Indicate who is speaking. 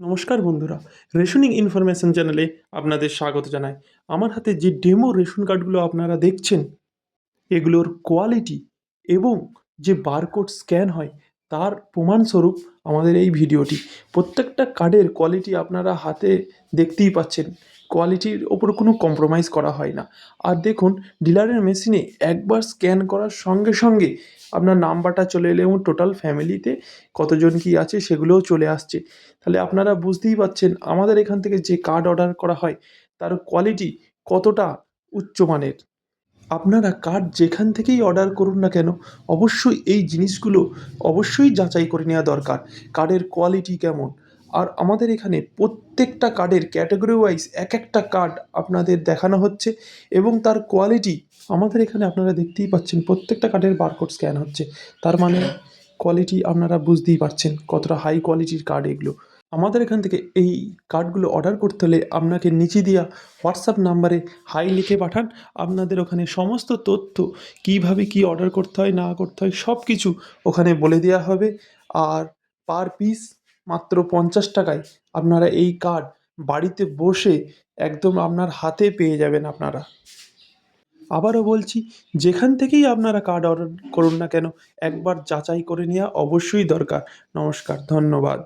Speaker 1: নমস্কার বন্ধুরা, rationing information চ্যানেলে আপনাদের স্বাগত জানাই। আমার হাতে যে ডেমো রেশন কার্ডগুলো আপনারা দেখছেন, এগুলোর কোয়ালিটি এবং যে বারকোড স্ক্যান হয় তার প্রমাণস্বরূপ আমাদের এই ভিডিওটি। প্রত্যেকটা কার্ডের কোয়ালিটি আপনারা হাতে দেখতেই পাচ্ছেন। কোয়ালিটির ওপর কোনো কম্প্রোমাইজ করা হয় না। আর দেখুন, ডিলারের মেশিনে একবার স্ক্যান করার সঙ্গে সঙ্গে আপনার নাম্বারটা চলে এলে এবং টোটাল ফ্যামিলিতে কতজন কি আছে সেগুলোও চলে আসছে। তাহলে আপনারা বুঝতেই পারছেন আমাদের এখান থেকে যে কার্ড অর্ডার করা হয় তার কোয়ালিটি কতটা উচ্চমানের। আপনারা কার্ড যেখান থেকেই অর্ডার করুন না কেন, অবশ্যই এই জিনিসগুলো অবশ্যই যাচাই করে নেওয়া দরকার। কার্ডের কোয়ালিটি কেমন? আর আমাদের এখানে প্রত্যেকটা কার্ডের ক্যাটাগরি ওয়াইজ এক একটা কার্ড আপনাদের দেখানো হচ্ছে এবং তার কোয়ালিটি আমাদের এখানে আপনারা দেখতেই পাচ্ছেন। প্রত্যেকটা কার্ডের বারকোড স্ক্যান হচ্ছে। তার মানে কোয়ালিটি আপনারা বুঝতেই পারছেন কতটা হাই কোয়ালিটির কার্ড এগুলো। আমাদের এখান থেকে এই কার্ডগুলো অর্ডার করতে হলে আপনাকে নিচে দেওয়া হোয়াটসঅ্যাপ নাম্বারে হাই লিখে পাঠান। আপনাদের ওখানে সমস্ত তথ্য কীভাবে কী অর্ডার করতে হয় না করতে হয় সব কিছু ওখানে বলে দেওয়া হবে। আর পার পিস মাত্র 50 টাকায় আপনারা এই কার্ড বাড়িতে বসে একদম আপনার হাতে পেয়ে যাবেন আপনারা। আবারও বলছি, যেখান থেকেই আপনারা কার্ড অর্ডার করুন না কেন একবার যাচাই করে নেওয়া অবশ্যই দরকার। নমস্কার, ধন্যবাদ।